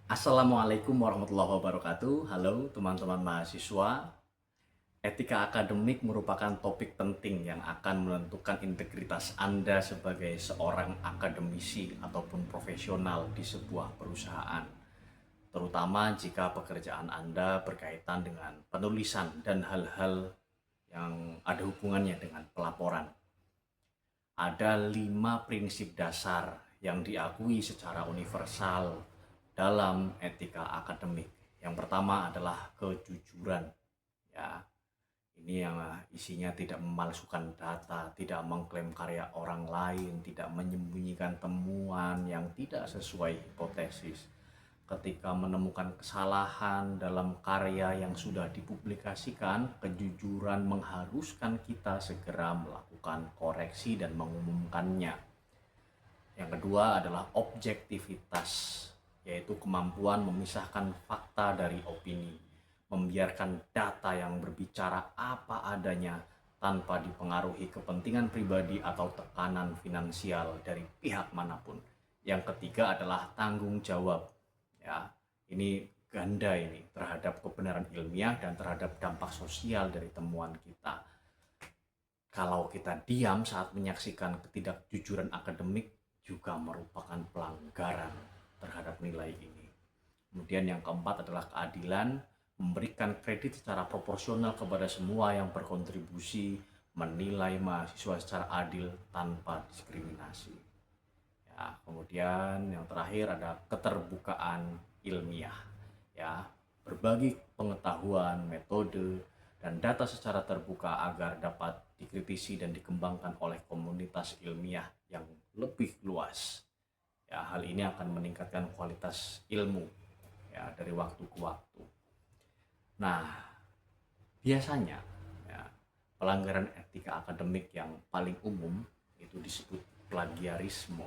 Assalamualaikum warahmatullahi wabarakatuh. Halo teman-teman mahasiswa. Etika akademik merupakan topik penting yang akan menentukan integritas Anda sebagai seorang akademisi ataupun profesional di sebuah perusahaan. Terutama jika pekerjaan Anda berkaitan dengan penulisan dan hal-hal yang ada hubungannya dengan pelaporan. Ada 5 prinsip dasar yang diakui secara universal dalam etika akademik. Yang pertama adalah kejujuran. Ya, ini yang isinya tidak memalsukan data, tidak mengklaim karya orang lain, tidak menyembunyikan temuan yang tidak sesuai hipotesis. Ketika menemukan kesalahan dalam karya yang sudah dipublikasikan, kejujuran mengharuskan kita segera melakukan koreksi dan mengumumkannya. Yang kedua adalah objektivitas, yaitu kemampuan memisahkan fakta dari opini, membiarkan data yang berbicara apa adanya tanpa dipengaruhi kepentingan pribadi atau tekanan finansial dari pihak manapun. Yang ketiga adalah tanggung jawab. Ya, ini ganda ini terhadap kebenaran ilmiah dan terhadap dampak sosial dari temuan kita. Kalau kita diam saat menyaksikan ketidakjujuran akademik juga merupakan pelanggaran terhadap nilai ini. Kemudian yang keempat adalah keadilan, memberikan kredit secara proporsional kepada semua yang berkontribusi, menilai mahasiswa secara adil tanpa diskriminasi. Ya, kemudian yang terakhir ada keterbukaan ilmiah. Ya, berbagi pengetahuan, metode, dan data secara terbuka agar dapat dikritisi dan dikembangkan oleh komunitas ilmiah yang lebih luas. Ya, hal ini akan meningkatkan kualitas ilmu ya dari waktu ke waktu. Nah, biasanya ya, pelanggaran etika akademik yang paling umum itu disebut plagiarisme.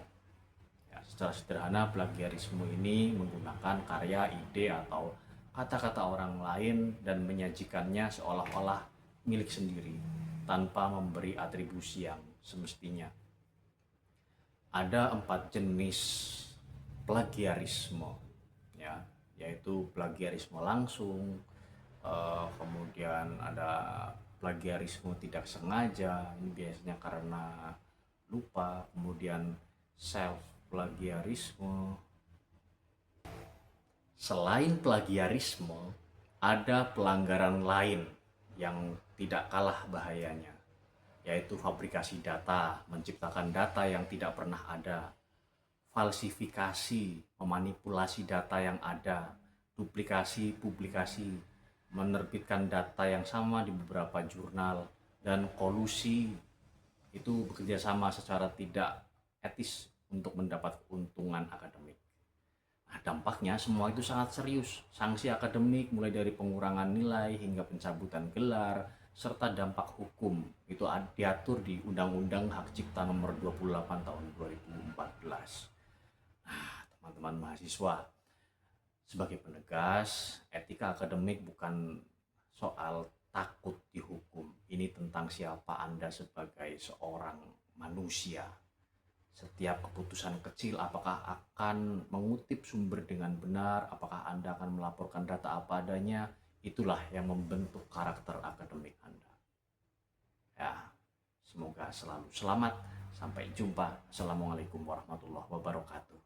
Ya, secara sederhana, plagiarisme ini menggunakan karya, ide, atau kata-kata orang lain dan menyajikannya seolah-olah milik sendiri tanpa memberi atribusi yang semestinya. Ada 4 jenis plagiarisme, ya, yaitu plagiarisme langsung, kemudian ada plagiarisme tidak sengaja, ini biasanya karena lupa, kemudian self plagiarisme. Selain plagiarisme, ada pelanggaran lain yang tidak kalah bahayanya, yaitu fabrikasi data, menciptakan data yang tidak pernah ada, falsifikasi, memanipulasi data yang ada, duplikasi publikasi, menerbitkan data yang sama di beberapa jurnal, dan kolusi itu bekerja sama secara tidak etis untuk mendapat keuntungan akademik. Nah, dampaknya semua itu sangat serius. Sanksi akademik mulai dari pengurangan nilai hingga pencabutan gelar, serta dampak hukum itu diatur di Undang-Undang Hak Cipta Nomor 28 Tahun 2014. Nah, teman-teman mahasiswa, sebagai penegas, etika akademik bukan soal takut dihukum. Ini tentang siapa Anda sebagai seorang manusia. Setiap keputusan kecil, apakah akan mengutip sumber dengan benar, apakah Anda akan melaporkan data apa adanya, itulah yang membentuk karakter akademik Anda. Ya, semoga selalu selamat. Sampai jumpa. Assalamualaikum warahmatullahi wabarakatuh.